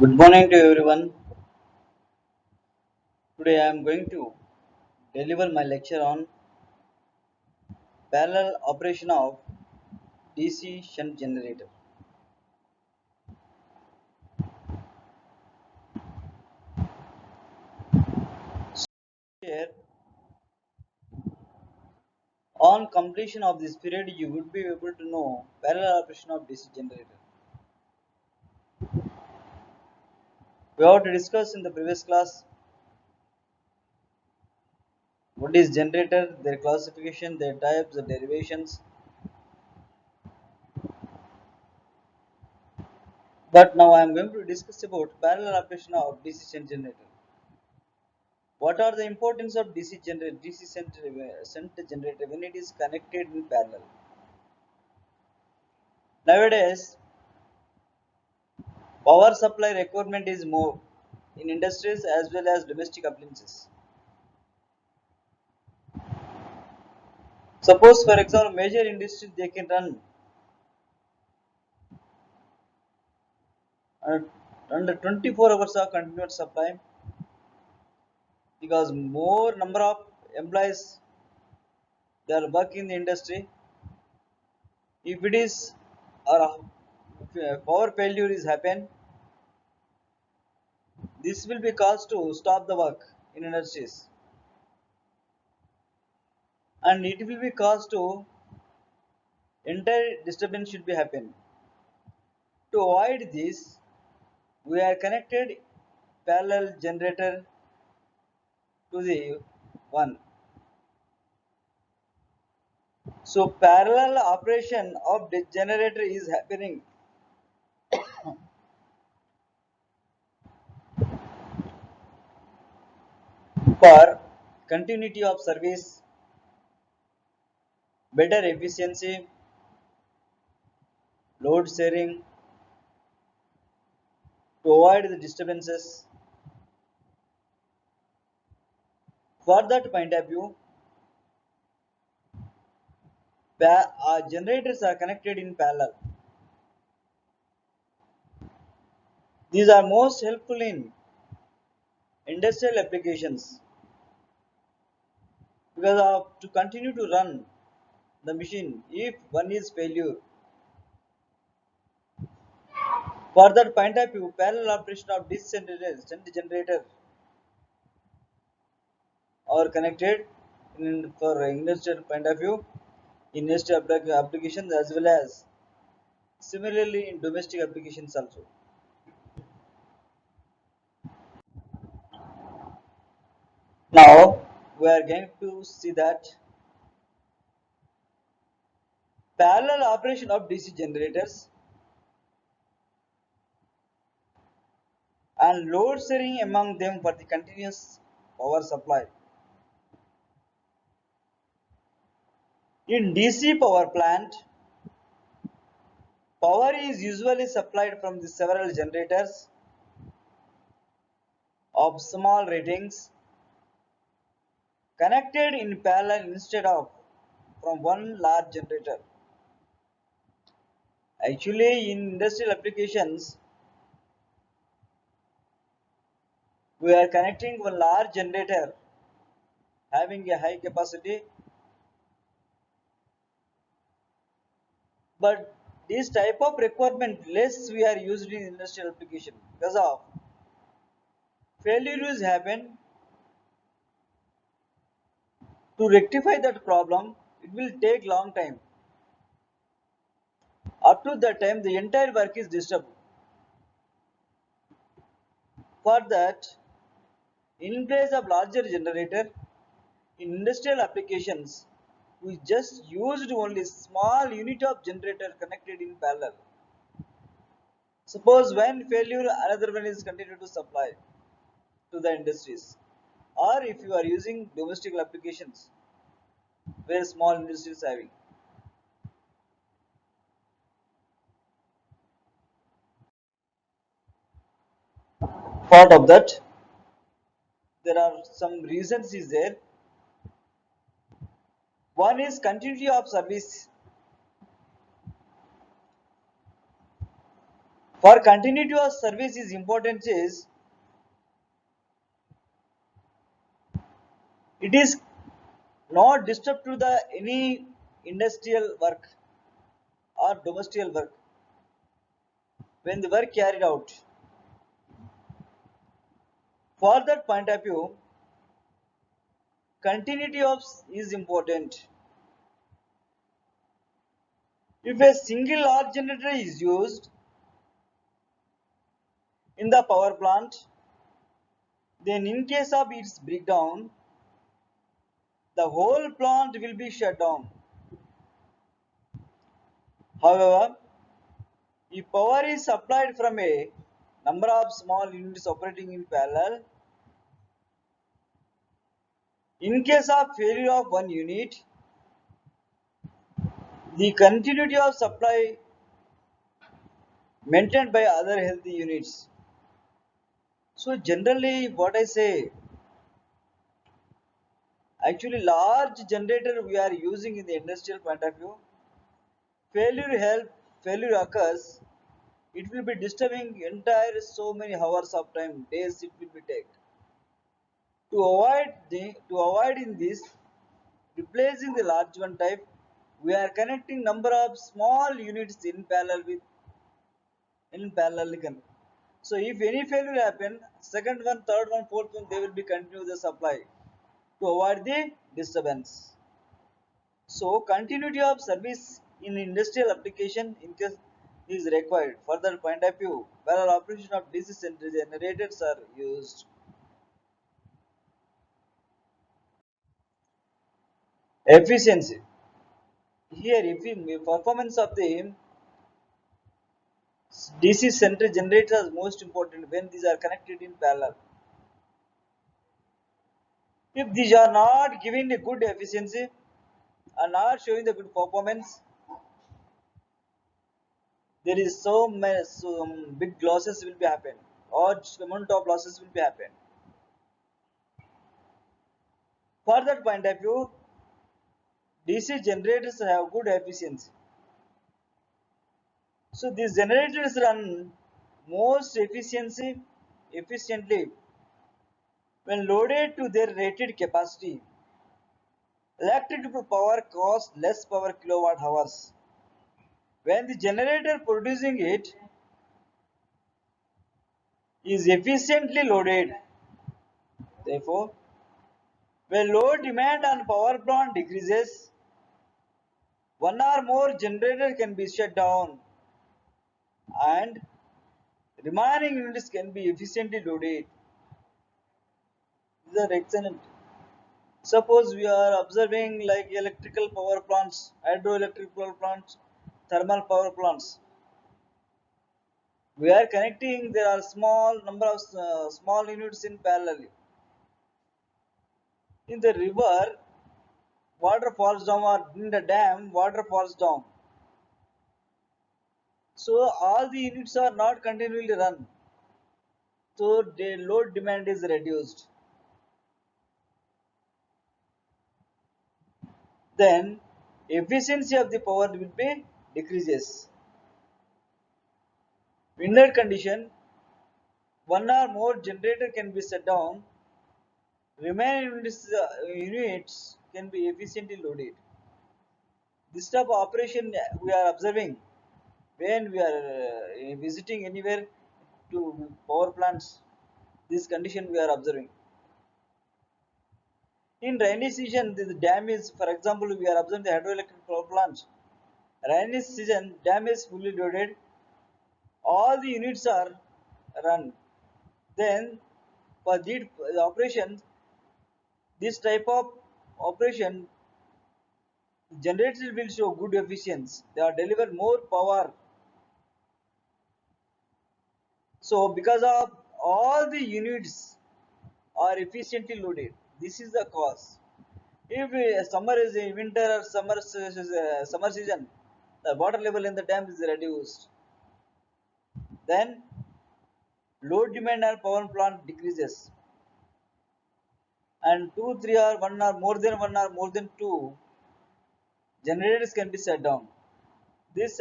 Good morning to everyone. Today I am going to deliver my lecture on parallel operation of DC shunt generator. Here, on completion of this period, you would be able to know parallel operation of DC generator. We have to discuss in the previous class what is generator, their classification, their types, the derivations. But now I am going to discuss about parallel operation of DC shunt generator. What are the importance of DC generator, shunt generator when it is connected in parallel? Nowadays, power supply requirement is more in industries as well as domestic appliances. Suppose, for example, major industries they can run uh, under 24 hours of continuous supply because more number of employees they are working in the industry. If it is or power failure is happen, this will be cause to stop the work in industries, and it will be cause to entire disturbance should be happen. To avoid this, we are connected parallel generator to the one. So parallel operation of the generator is happening for continuity of service, better efficiency, load sharing, to avoid the disturbances. For that point of view, generators are connected in parallel. These are most helpful in industrial applications because of to continue to run the machine if one is failure. For that point of view, parallel operation of this generator are connected for industrial point of view, industrial applications as well as similarly in domestic applications also. Now we are going to see that parallel operation of DC generators and load sharing among them for the continuous power supply. In DC power plant, power is usually supplied from the several generators of small ratings connected in parallel instead of from one large generator. Actually, in industrial applications, we are connecting one large generator having a high capacity, but this type of requirement less we are used in industrial application because of failures happen. To rectify that problem, it will take long time. Up to that time, the entire work is disturbed. For that, in place of larger generator, in industrial applications, we just used only small unit of generator connected in parallel. Suppose when failure, another one is continued to supply to the industries. Or if you are using domestic applications, where small industries having. Part of that, there are some reasons is there. One is continuity of service. For continuity of service is important is it is not disturb to the any industrial work or domestic work when the work carried out. For that point of view, continuity of is important. If a single large generator is used in the power plant, then in case of its breakdown, the whole plant will be shut down. However, if power is supplied from a number of small units operating in parallel, in case of failure of one unit, the continuity of supply maintained by other healthy units. So generally what I say, actually large generator we are using in the industrial point of view, failure occurs, it will be disturbing entire so many hours of time, days it will be take. To avoid in this, replacing the large one type, we are connecting number of small units in parallel. So if any failure happen, second one, third one, fourth one, they will be continue the supply to avoid the disturbance. So continuity of service in industrial application in case is required. Further point of view, parallel operation of DC center generators are used. Efficiency. Here, if we performance of the DC center generators is most important when these are connected in parallel. If these are not giving a good efficiency, are not showing the good performance, there is so many big losses will be happen, or amount of losses will be happen. For that point of view, DC generators have good efficiency. So these generators run most efficiently when loaded to their rated capacity. Electrical power costs less per kilowatt hours. When the generator producing it is efficiently loaded, therefore, when load demand on power plant decreases, one or more generator can be shut down and remaining units can be efficiently loaded. These are excellent. Suppose we are observing like electrical power plants, hydroelectric power plants, thermal power plants. We are connecting, there are small number of small units in parallel. In the river, water falls down, or in the dam, water falls down. So all the units are not continually run. So the load demand is reduced. Then efficiency of the power will be decreases. In that condition, one or more generator can be shut down. Remaining units can be efficiently loaded. This type of operation we are observing when we are visiting anywhere to power plants. This condition we are observing. In rainy season, the dam is, for example, we are observing the hydroelectric power plant. Rainy season, dam is fully loaded. All the units are run. Then, for the operation, this type of operation, generators will show good efficiency. They are deliver more power. So, because of all the units are efficiently loaded, this is the cause. If summer is a winter or summer season, the water level in the dam is reduced. Then load demand on power plant decreases, and two, three, or one or more than two generators can be shut down. This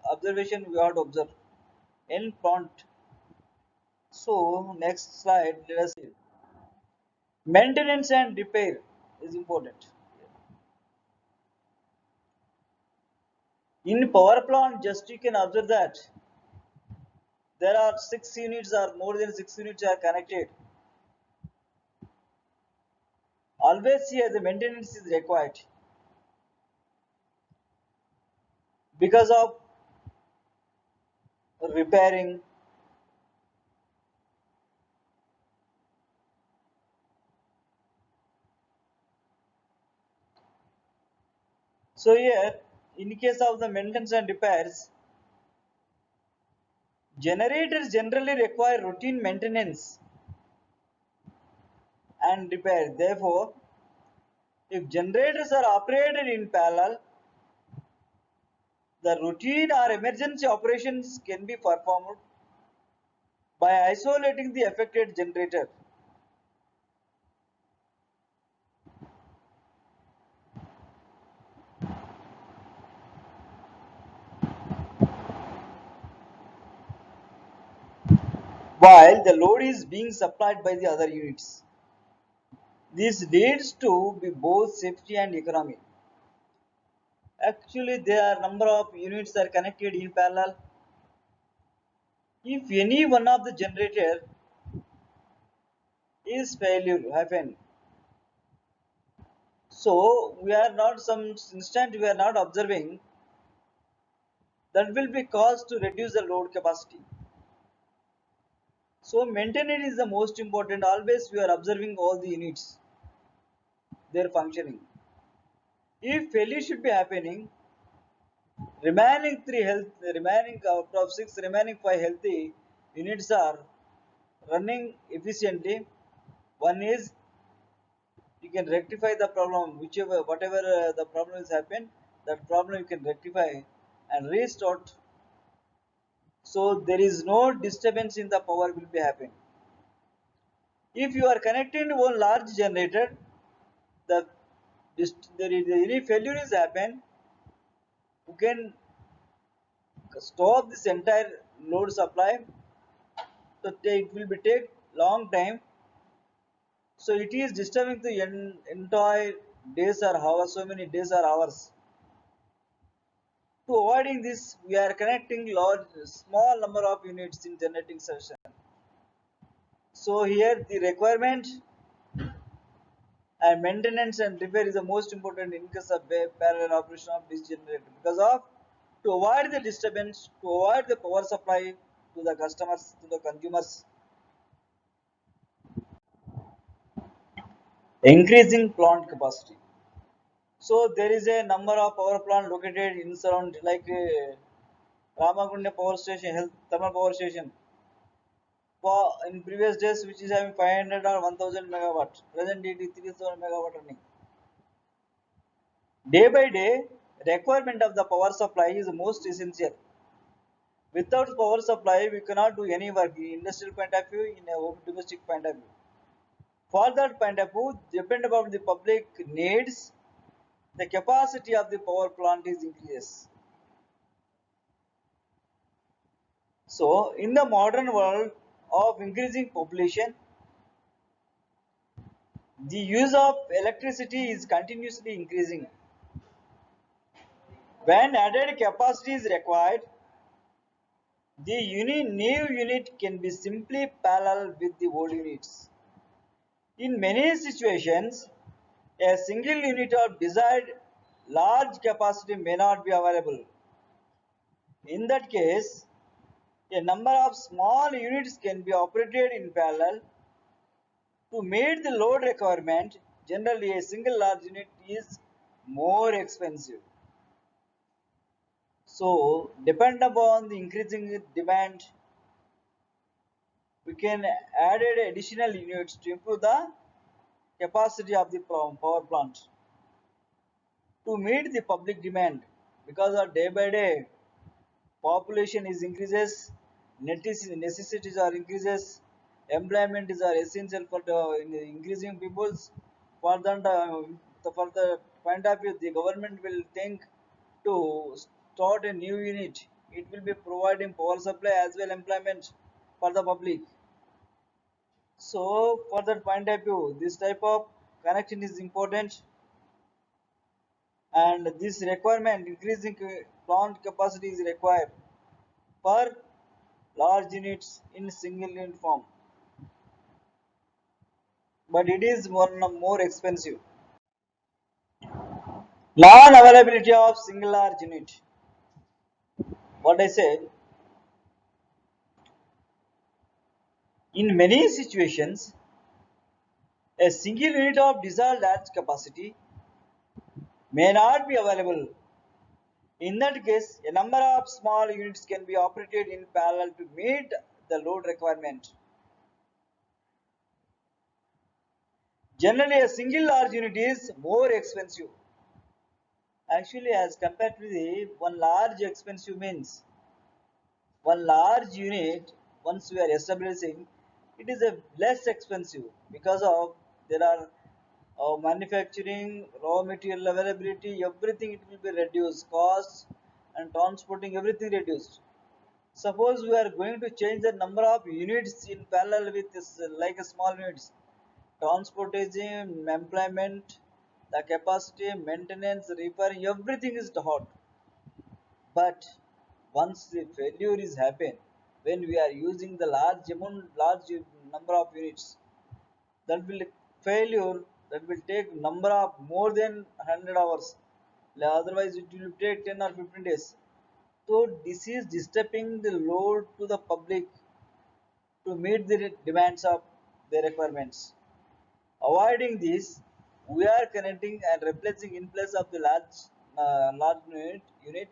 observation we have to observe. in plant. So next slide, let us see. Maintenance and repair is important. In power plant, just you can observe that there are 6 units or more than 6 units are connected. Always here the maintenance is required because of repairing. So here, in case of the maintenance and repairs, generators generally require routine maintenance and repair. Therefore, if generators are operated in parallel, the routine or emergency operations can be performed by isolating the affected generator. While the load is being supplied by the other units. This leads to be both safety and economy. Actually, there are number of units that are connected in parallel. If any one of the generator is failure happen, so we are not some instant we are not observing that will be caused to reduce the load capacity. So maintenance is the most important. Always we are observing all the units, their functioning. If failure should be happening, remaining out of six, remaining five healthy units are running efficiently. One is you can rectify the problem, whichever whatever the problem has happened, that problem you can rectify and restart. So there is no disturbance in the power will be happening. If you are connecting to one large generator, the there is any failure is happen, you can stop this entire load supply. So it will be take long time. So it is disturbing the entire days or hours, so many days or hours. To avoiding this, we are connecting large, small number of units in generating session. So here the requirement and maintenance and repair is the most important in case of parallel operation of this generator because of to avoid the disturbance, to avoid the power supply to the customers, to the consumers. Increasing plant capacity. So there is a number of power plant located in surround like Ramagunda power station, health thermal power station. For in previous days, which is having 500 or 1000 megawatt. Present it is 3000 megawatt running. Day by day, requirement of the power supply is most essential. Without power supply, we cannot do any work in industrial point of view, in a domestic point of view. For that point of view, depend upon the public needs, the capacity of the power plant is increases. So, in the modern world of increasing population, the use of electricity is continuously increasing. When added capacity is required, the new unit can be simply parallel with the old units. In many situations, a single unit of desired large capacity may not be available. In that case, a number of small units can be operated in parallel to meet the load requirement. Generally, a single large unit is more expensive. So, depend upon the increasing demand, we can add additional units to improve the capacity of the power plant to meet the public demand because of day by day population is increases, necessities are increases, employment is are essential for the increasing peoples. For that, for the point of view, the government will think to start a new unit it will be providing power supply as well employment for the public. So for that point of view, this type of connection is important, and this requirement increasing plant capacity is required for large units in single unit form, but it is more expensive. Non-availability of single large unit. What I said, in many situations, a single unit of desired large capacity may not be available. In that case, a number of small units can be operated in parallel to meet the load requirement. Generally, a single large unit is more expensive. Actually, as compared to the one large expensive means, one large unit, once we are establishing, it is a less expensive because of there are manufacturing, raw material availability, everything it will be reduced, costs and transporting everything reduced. Suppose we are going to change the number of units in parallel with this, like a small units, transportation, employment, the capacity, maintenance, repairing, everything is hot. But once the failure is happen, when we are using the large number of units, that will failure that will take number of more than 100 hours. Otherwise, it will take 10 or 15 days. So this is disturbing the load to the public to meet the demands of their requirements. Avoiding this, we are connecting and replacing in place of the large unit.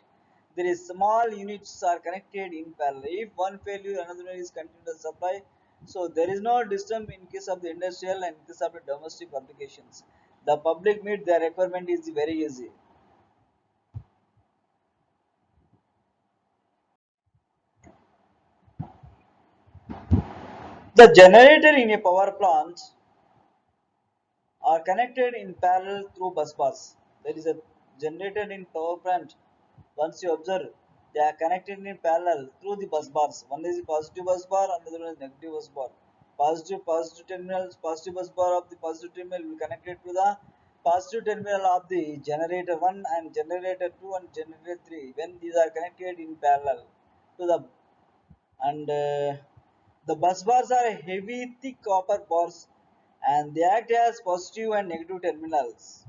There is small units are connected in parallel. If one failure, another one is continuous supply. So there is no disturb in case of the industrial and in case of the domestic applications. The public meet their requirement is very easy. The generator in a power plant are connected in parallel through bus bars. There is a generator in power plant. Once you observe, they are connected in parallel through the bus bars. One is the positive bus bar, another one is negative bus bar. Positive terminals, positive bus bar of the positive terminal will connect it to the positive terminal of the generator 1 and generator 2 and generator 3. When these are connected in parallel to the and the bus bars are heavy thick copper bars and they act as positive and negative terminals.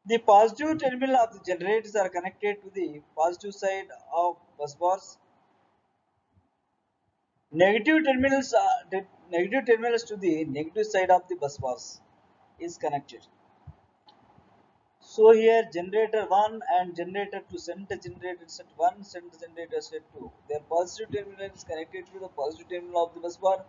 The positive terminal of the generators are connected to the positive side of bus bars. Negative terminals to the negative side of the bus bars is connected. So here generator 1 and generator 2, center generator set 1, center generator set 2. Their positive terminal is connected to the positive terminal of the bus bar.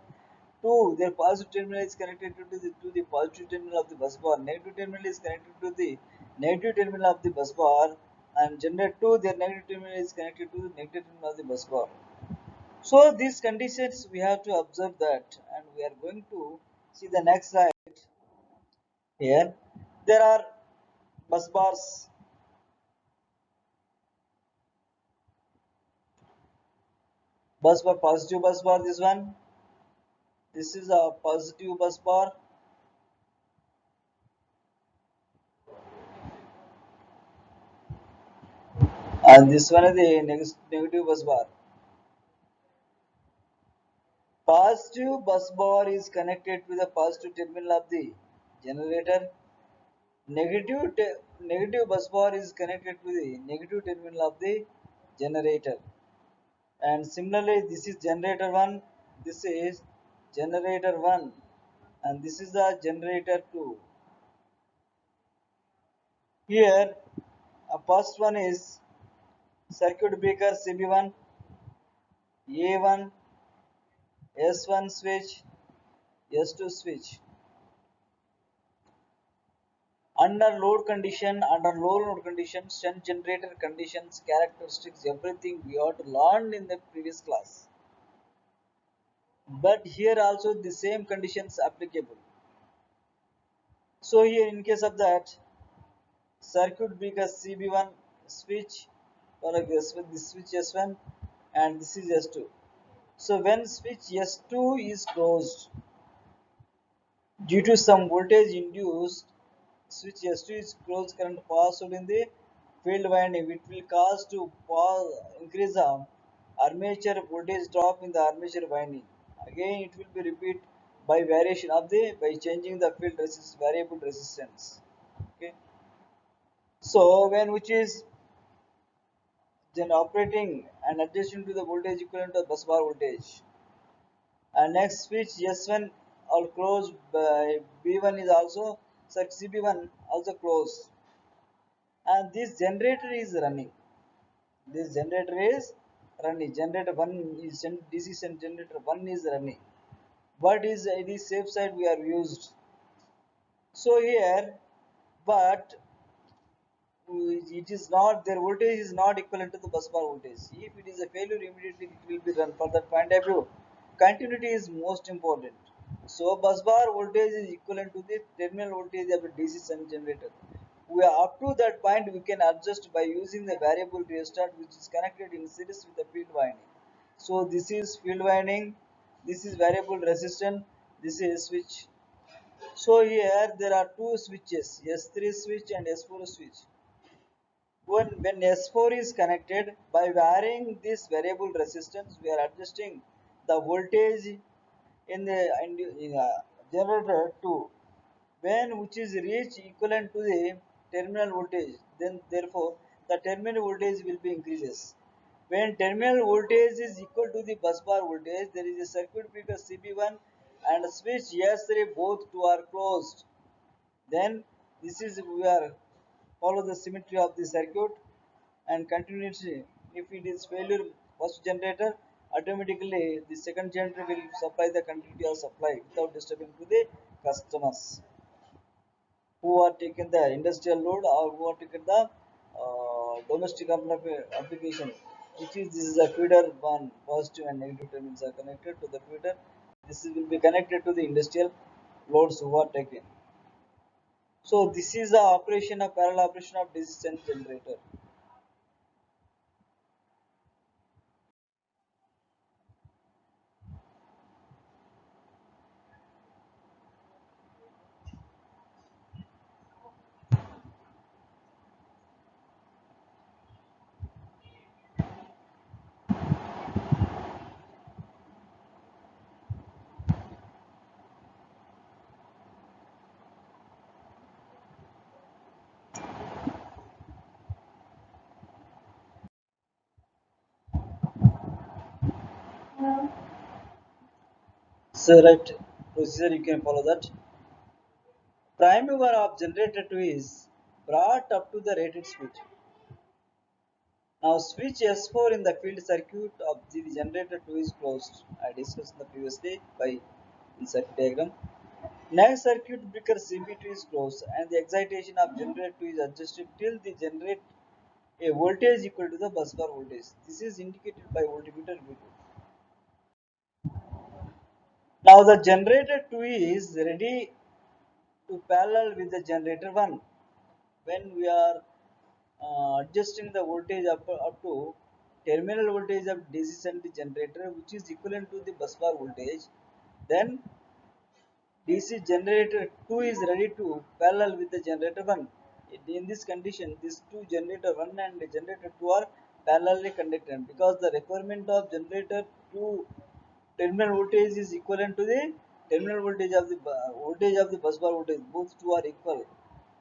2. Their positive terminal is connected to the positive terminal of the bus bar. Negative terminal is connected to the negative terminal of the bus bar. And generator 2, their negative terminal is connected to the negative terminal of the bus bar. So these conditions we have to observe that, and we are going to see the next slide. Here there are bus bars. Bus bar, positive bus bar, this one. This is a positive bus bar, and this one is the negative bus bar. Positive bus bar is connected to the positive terminal of the generator. Negative bus bar is connected to the negative terminal of the generator. And similarly, this is generator 1, this is generator 1, and this is the generator 2. Here, first one is circuit breaker CB1, A1, S1 switch, S2 switch. Under low load condition, shunt generator conditions, characteristics, everything we have to learn in the previous class. But here also the same conditions applicable. So here in case of that, circuit breaker CB1 switch, or like this switch S1 and this is S2. So when switch S2 is closed due to some voltage induced, switch S2 is closed, current passed in the field winding, it will cause to increase the armature voltage drop in the armature winding. Again it will be repeat by variation of the by changing the field variable resistance. Okay. So when which is then operating and adjusting to the voltage equivalent to the bus bar voltage. And next switch S1 all closed by B1 is also such CB1 also closed, and this generator is running. This generator is running. Generator one is DC generator one is running. What is the safe side we are used? So here, but it is not their voltage is not equivalent to the bus bar voltage. If it is a failure, immediately it will be run. For that point of view, continuity is most important. So bus bar voltage is equivalent to the terminal voltage of the DC shunt generator. We are up to that point we can adjust by using the variable restart which is connected in series with the field winding. So this is field winding, this is variable resistance, this is switch. So here there are two switches, S3 switch and S4 switch. When S4 is connected, by varying this variable resistance, we are adjusting the voltage in the generator 2. When which is reached equivalent to the terminal voltage, then therefore the terminal voltage will be increases. When terminal voltage is equal to the bus bar voltage, there is a circuit breaker CB1 and switch S3 both two are closed. Then this is we are follow the symmetry of the circuit and continuously. If it is failure first generator, automatically the second generator will supply the continuity of supply without disturbing to the customers who are taking the industrial load or who are taking the domestic application. Which is this is a feeder one positive and negative terminals are connected to the feeder. This will be connected to the industrial loads who are taken. So this is the operation of parallel operation of DC generator. So right procedure you can follow that. Prime mover of generator 2 is brought up to the rated speed. Now switch S4 in the field circuit of the generator 2 is closed. I discussed in the previously by in circuit diagram. Next circuit breaker CB2 is closed and the excitation of generator 2 is adjusted till the generate a voltage equal to the busbar voltage. This is indicated by voltmeter V2. Now the generator 2 is ready to parallel with the generator 1. When we are adjusting the voltage up to terminal voltage of DC shunt generator which is equivalent to the busbar voltage, then DC generator 2 is ready to parallel with the generator 1. In this condition, these two generator 1 and generator 2 are parallelly connected because the requirement of generator 2 terminal voltage is equivalent to the terminal voltage of the busbar voltage. Both two are equal.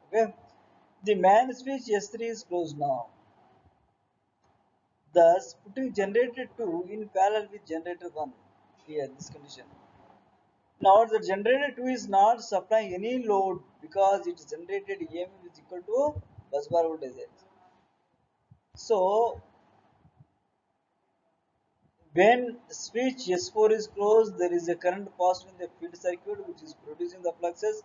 Okay. The man switch S3 is closed now, thus putting generator 2 in parallel with generator 1 here this condition. Now the generator 2 is not supplying any load because its generated EMF is equal to busbar voltage. So when switch S4 is closed, there is a current passed in the field circuit which is producing the fluxes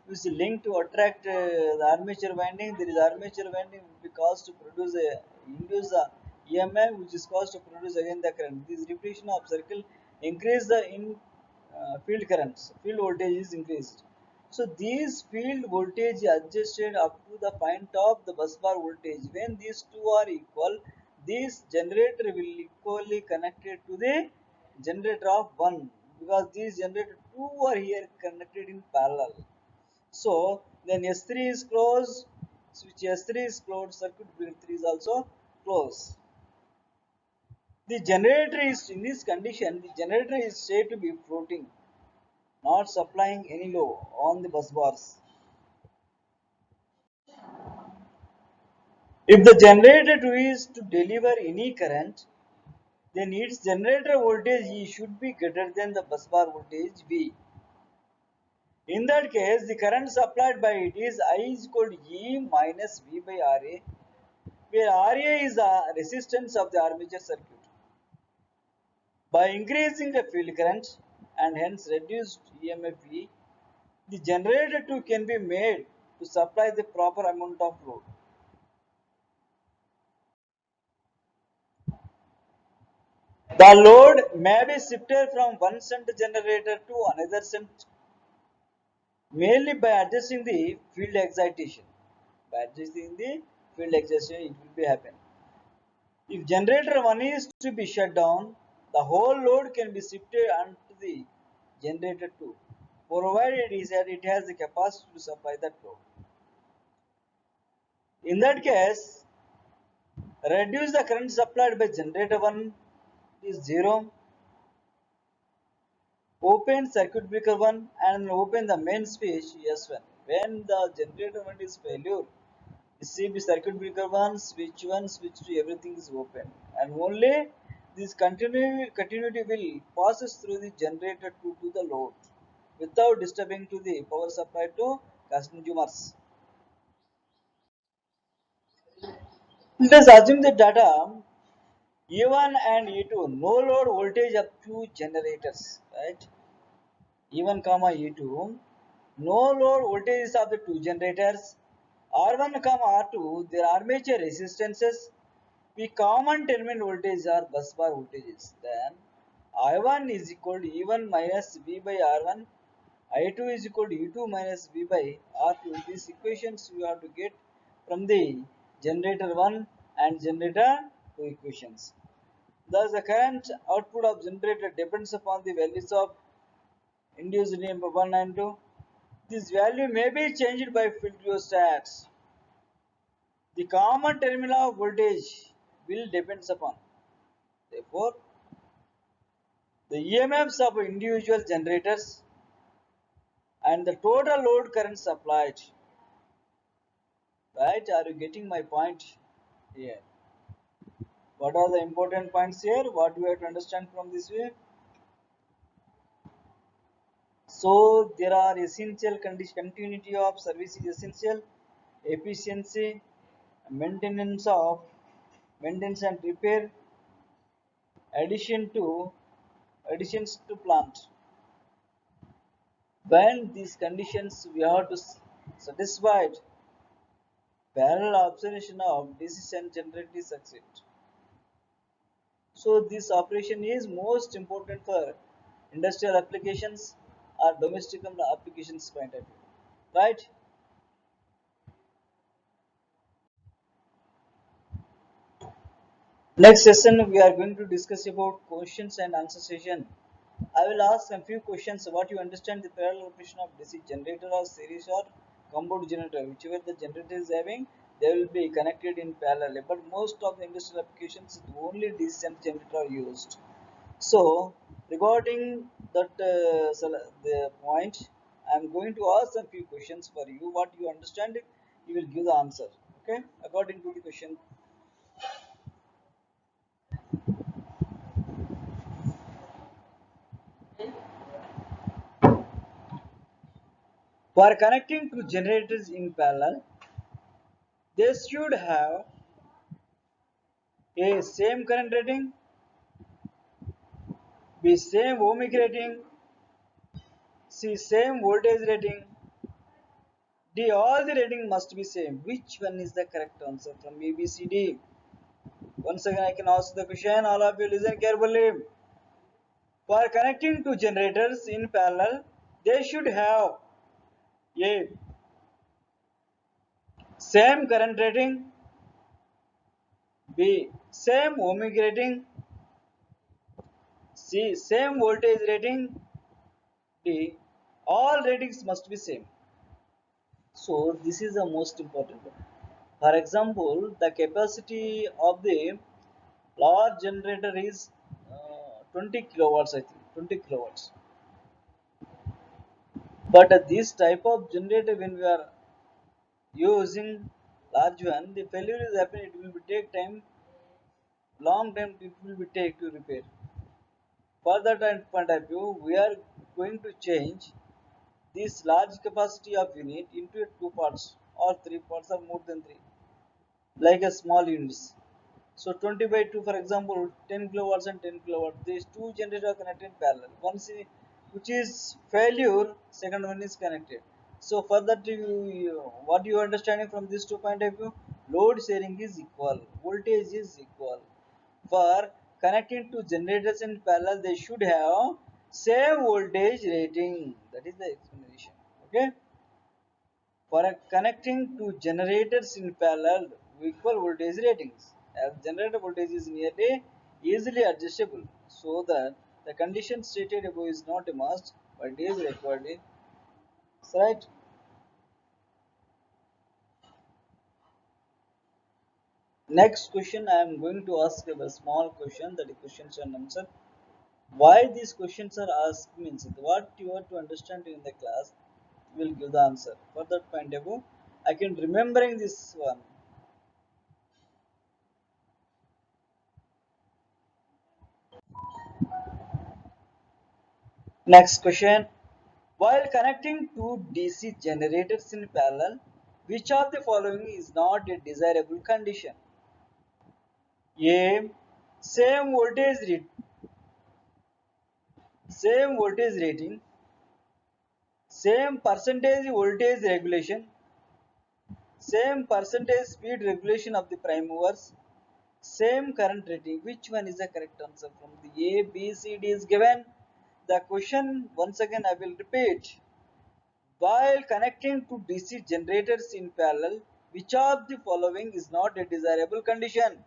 which is linked to attract the armature winding. There is armature winding will be caused to produce a induce the EMF which is caused to produce again the current. This repetition of circle increase the in field currents. Field voltage is increased. So these field voltage adjusted up to the point of the busbar voltage. When these two are equal, this generator will equally connected to the generator of 1, because these generator 2 are here connected in parallel. So then S3 is closed, switch S3 is closed, circuit breaker 3 is also closed. The generator is, in this condition, the generator is said to be floating, not supplying any load on the bus bars. If the generator 2 is to deliver any current, then its generator voltage E should be greater than the bus bar voltage V. In that case, the current supplied by it is I is equal to E minus V by Ra, where Ra is the resistance of the armature circuit. By increasing the field current and hence reduced EMF E, the generator 2 can be made to supply the proper amount of load. The load may be shifted from one shunt generator to another shunt mainly by adjusting the field excitation. By adjusting the field excitation, it will be happen. If generator 1 is to be shut down, the whole load can be shifted onto the generator 2, provided is that it has the capacity to supply that load. In that case, reduce the current supplied by generator 1 is 0. Open circuit breaker 1 and open the main switch S1. When the generator 1 is failure, CB circuit breaker 1, switch 1, switch 2, everything is open. And only this continuity will passes through the generator 2 to the load without disturbing to the power supply to consumers. Let us assume the data E1 and E2, no load voltage of two generators, right? E1 comma E2, no load voltages of the two generators, R1 comma R2, their armature resistances, the common terminal voltage are bus bar voltages. Then I1 is equal to E1 minus V by R1, I2 is equal to E2 minus V by R2. These equations we have to get from the generator 1 and generator 2 equations. Thus, the current output of generator depends upon the values of induced EMF 1 and 2. This value may be changed by field rheostats. The common terminal voltage will depends upon. Therefore, the EMFs of individual generators and the total load current supplied. Right? Are you getting my point here? What are the important points here? What do you have to understand from this way? So there are essential continuity of service is essential, efficiency, maintenance of maintenance and repair, addition to additions to plant. When these conditions we have to satisfy, parallel observation of decision generated succeed. So this operation is most important for industrial applications or domestic applications point of view. Right? Next session we are going to discuss about questions and answer session. I will ask a few questions. What you understand the parallel operation of DC generator or series or compound generator, whichever the generator is having, they will be connected in parallel. But most of the industrial applications, only DC generator are used. So regarding that the point, I am going to ask a few questions for you. What you understand, you will give the answer. Okay, according to the question. For connecting two generators in parallel, they should have a same current rating, B same ohmic rating, C same voltage rating, D all the rating must be same. Which one is the correct answer from A, B, C, D? Once again I can ask the question, all of you listen carefully. For connecting two generators in parallel, they should have a same current rating, B. Same ohmic rating. C. Same voltage rating. D. All ratings must be same. So this is the most important one. For example, the capacity of the large generator is 20 kilowatts, I think 20 kilowatts. But this type of generator, when we are using large one, the failure is happening. It will be take time, long time. It will be take to repair. For that point of view, we are going to change this large capacity of unit into two parts or three parts or more than three, like a small units. So 20 by 2, for example, 10 kilowatts and 10 kilowatts. These two generators are connected in parallel. One is, which is failure, second one is connected. So for that, what you understanding from this two point of view? Load sharing is equal, voltage is equal. For connecting two generators in parallel, they should have same voltage rating. That is the explanation. Okay. For connecting two generators in parallel, equal voltage ratings. As generator voltage is nearly easily adjustable, so that the condition stated above is not a must, but is required. Right? Next question, I am going to ask a small question, that is questions and answer. Why these questions are asked means what you have to understand in the class will give the answer. For that point of view, I can remembering this one. Next question. While connecting two DC generators in parallel, which of the following is not a desirable condition? A. Same voltage rating, same percentage voltage regulation, same percentage speed regulation of the prime movers, same current rating. Which one is the correct answer from the A, B, C, D is given? The question once again I will repeat. While connecting to DC generators in parallel, which of the following is not a desirable condition?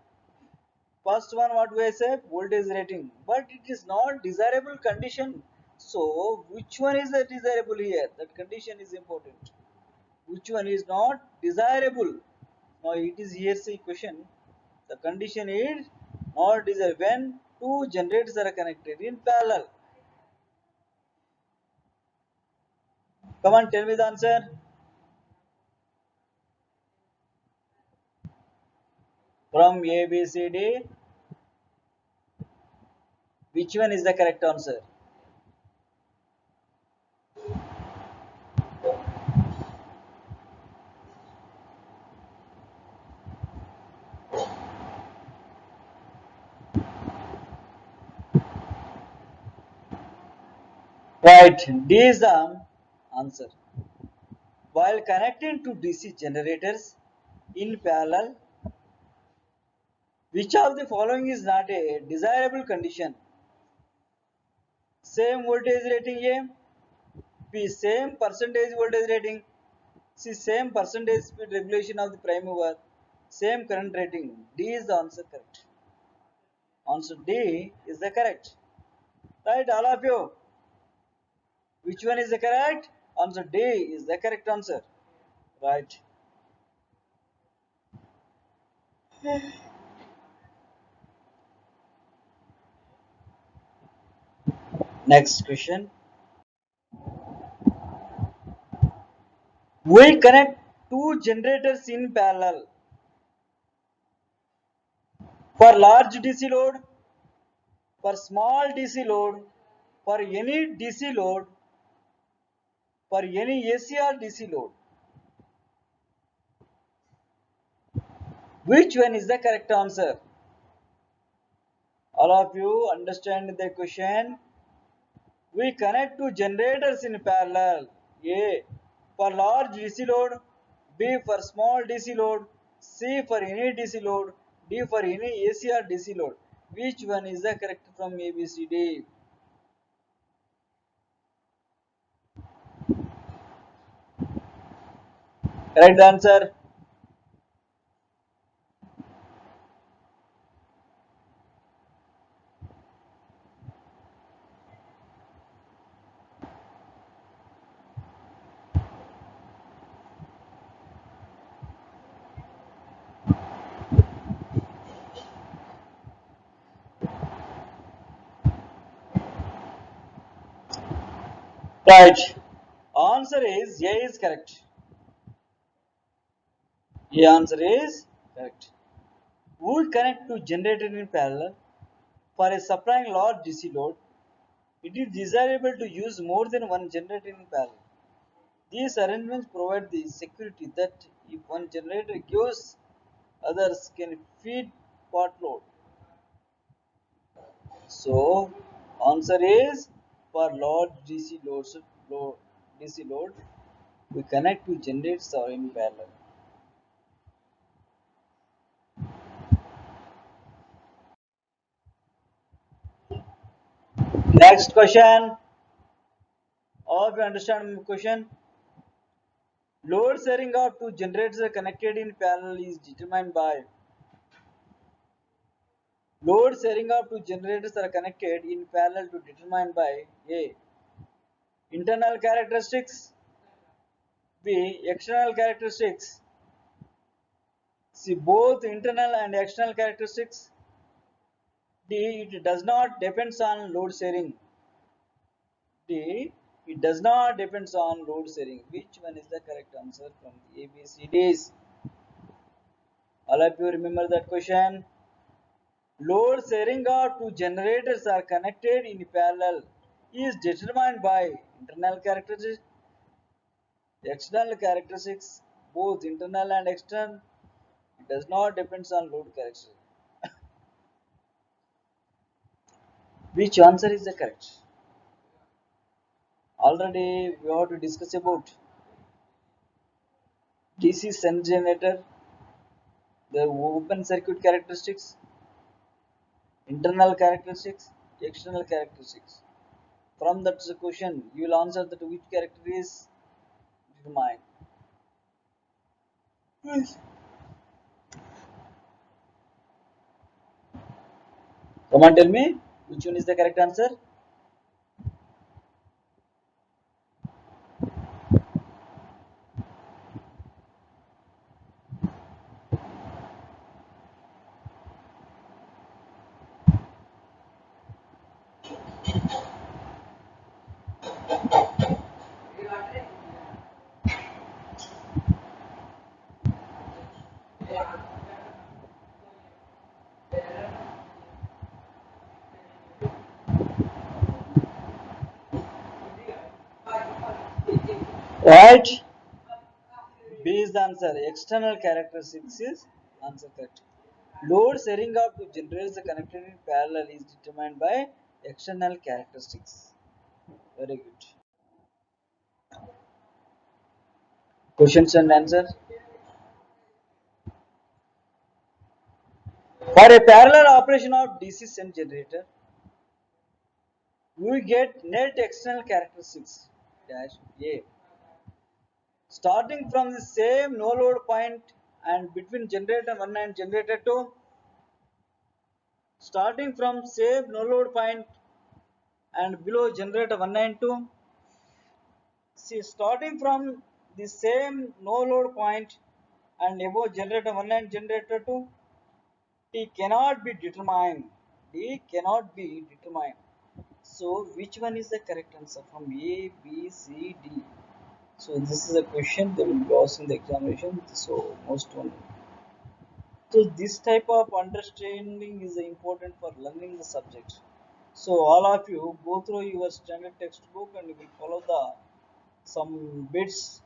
First one, what we say? Voltage rating. But it is not desirable condition. So, which one is the desirable here? That condition is important. Which one is not desirable? Now, it is here say question. The condition is not desirable when two generators are connected in parallel. Come on, tell me the answer. From A, B, C, D, which one is the correct answer? Right, D is the answer. While connecting to DC generators in parallel, which of the following is not a desirable condition? Same voltage rating A, B same percentage voltage rating, C same percentage speed regulation of the prime mover, same current rating. D is the answer correct. Answer D is the correct. Right, all of you. Which one is the correct? Answer D is the correct answer. Right. Next question. We connect two generators in parallel for large DC load, for small DC load, for any DC load, for any ACR DC load. Which one is the correct answer? All of you understand the question. We connect two generators in parallel. A for large DC load, B for small DC load, C for any DC load, D for any ACR DC load. Which one is the correct from A, B, C, D? Correct answer. Right. Answer is A is correct. A answer is correct. Would connect to generator in parallel for a supplying large DC load. It is desirable to use more than one generator in parallel. These arrangements provide the security that if one generator gives, others can feed part load. So, answer is for large DC load, we connect to generators or in parallel. Next question. All of you understand my question? Load sharing of two generators are connected in parallel is determined by load sharing of two generators are connected in parallel to determined by A. Internal characteristics, B. External characteristics. C. Both internal and external characteristics. D. It does not depends on load sharing. D. It does not depends on load sharing. Which one is the correct answer from the ABCDs? All of you remember that question? Load sharing of two generators are connected in parallel is determined by internal characteristics, external characteristics, both internal and external. It does not depends on load characteristics. Which answer is the correct? Already we have to discuss about DC shunt generator, the open circuit characteristics, internal characteristics, external characteristics. From that question, you will answer that which character is determined. Yes. Come on, tell me which one is the correct answer. Right? B is the answer. External characteristics is answer correct. Load sharing of two generators connected in parallel is determined by external characteristics. Very good. Questions and answers. For a parallel operation of DC shunt generator, we get net external characteristics dash A. Starting from the same no load point and between generator 1 and generator 2, starting from same no load point and below generator 1 and 2, see starting from the same no load point and above generator 1 and generator 2, T cannot be determined. D cannot be determined. So which one is the correct answer from A, B, C, D? So this is a question that will be asked in the examination. So most one. So this type of understanding is important for learning the subject. So all of you go through your standard textbook and you will follow the some bits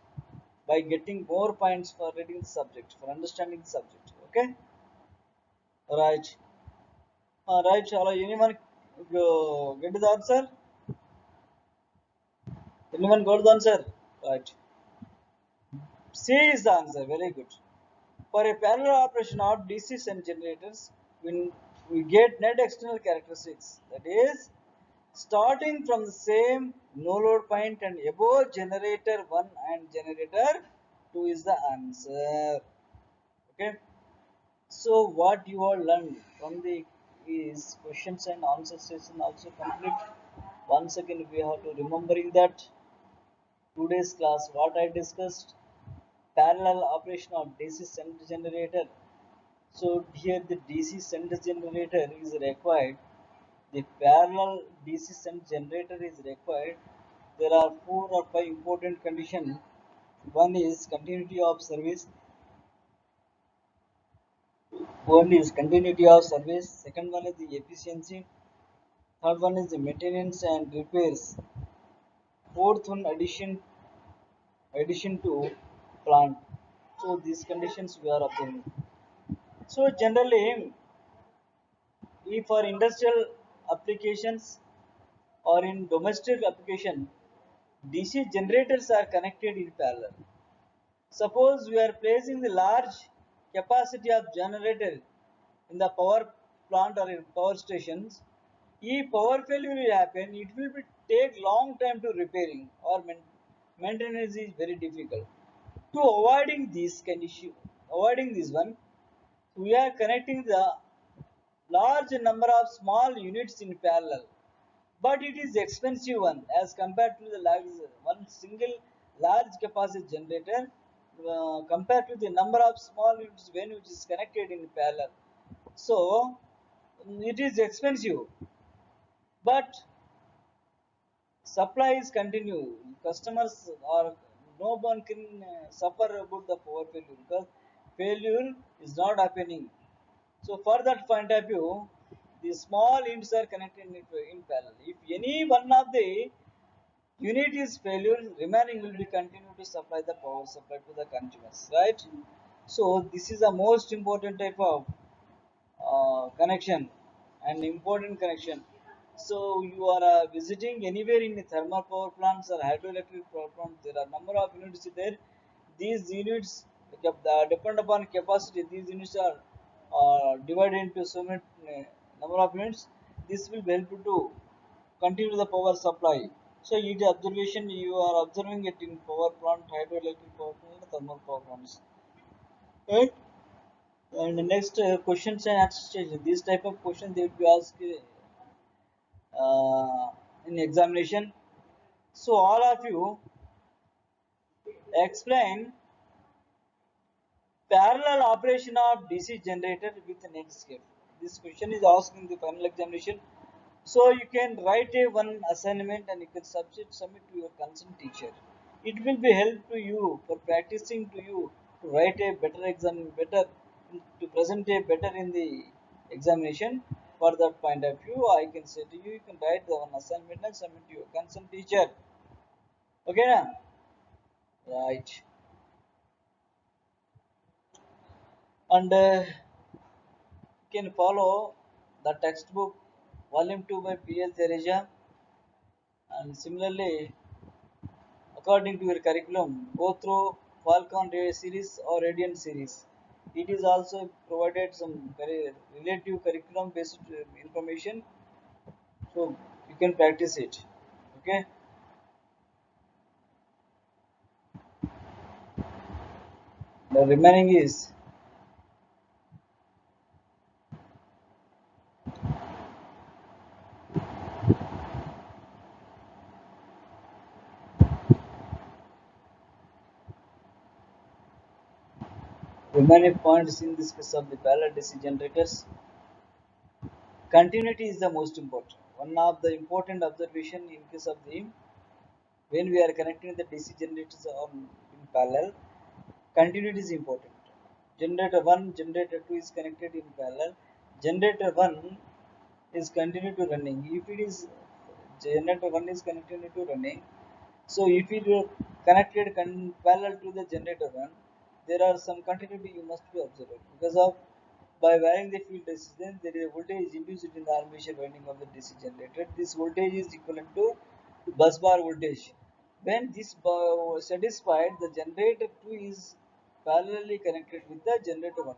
by getting more points for reading the subject, for understanding the subject. Okay? Right. Right, Shala. Anyone get the answer? Anyone got the answer? Right. C is the answer. Very good. For a parallel operation of DC shunt generators, when we get net external characteristics, that is, starting from the same no load point and above generator 1 and generator 2 is the answer. Okay. So what you all learned from the is questions and answer session also complete. Once again we have to remembering that today's class what I discussed parallel operation of DC shunt generator. So here the DC shunt generator is required. The parallel DC shunt generator is required there are 4 or 5 important conditions. One is continuity of service. One is continuity of service. Second one is the efficiency. Third one is the maintenance and repairs. Fourth one addition to plant. So these conditions we are observing. So generally, if for industrial applications or in domestic application, DC generators are connected in parallel. Suppose we are placing the large capacity of generator in the power plant or in power stations. If power failure will happen, it will take long time to repairing or maintenance is very difficult. To avoiding this one, we are connecting the large number of small units in parallel, but it is expensive one as compared to the large one single large capacity generator compared to the number of small units when it is connected in parallel. So it is expensive, but supply is continue. Customers or no one can suffer about the power failure because failure is not happening. So for that point of view, the small units are connected in parallel. If any one of the unit is failure, remaining will be continue to supply the power supply to the consumers, right? So this is the most important type of connection and important connection. So you are visiting anywhere in the thermal power plants or hydroelectric power plants, there are number of units there. These units depend upon capacity. These units are divided into so many number of units. This will help you to continue the power supply. So it observation you are observing it in power plant, hydroelectric power plant, thermal power plants. Right? And the next questions and answer stage. This type of question they will be asked in examination. So all of you explain parallel operation of DC generator with Netscape. This question is asked in the final examination. So you can write a one assignment and you can submit to your concerned teacher. It will be help to you for practicing to you to write a better exam, better to present a better in the examination. For that point of view, I can say to you, you can write the one assignment and submit to your concerned teacher. Okay, na? Right. And you can follow the textbook volume 2 by P.L. Theresia, and similarly according to your curriculum, go through Falcon series or Radiant series. It is also provided some relative curriculum based information, so you can practice it. Okay. The remaining points in this case of the parallel DC generators. Continuity is the most important. One of the important observation in case of the when we are connecting the DC generators on in parallel, continuity is important. Generator 1, generator 2 is connected in parallel. Generator 1 is continued to running. If it is generator 1 is connected to running, so if it is connected parallel to the generator 1, there are some continuity you must be observed because of by varying the field resistance, there is a voltage induced in the armature winding of the DC generator. This voltage is equivalent to bus bar voltage. When this satisfied, the generator 2 is parallelly connected with the generator 1.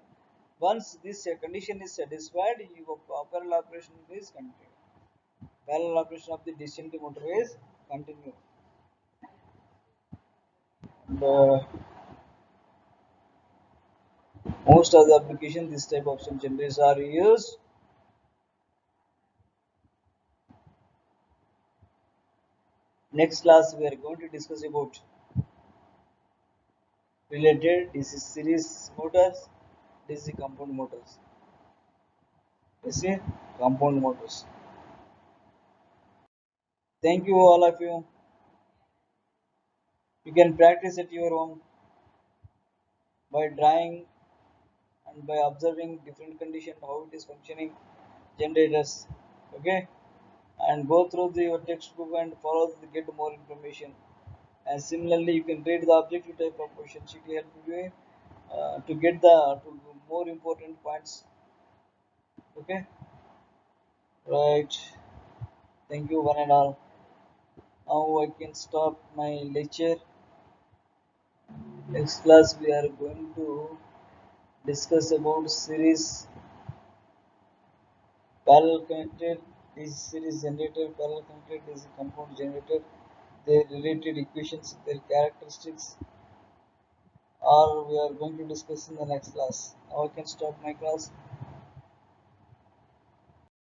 Once this condition is satisfied, your parallel operation is continued. Parallel operation of the DC motor is continued. And, most of the application this type of some generators are used. Next class we are going to discuss about related DC series motors, DC compound motors. DC compound motors. Thank you all of you. You can practice at your home by drawing and by observing different condition how it is functioning generators. Okay, and go through your textbook and follow to get more information. And similarly, you can read the objective type of questions. It will help you to get the to more important points. Okay, right. Thank you one and all. Now I can stop my lecture. Next class we are going to discuss about series parallel connected. This series generator parallel connected is a compound generator. Their related equations, their characteristics, or we are going to discuss in the next class. Now I can stop my class.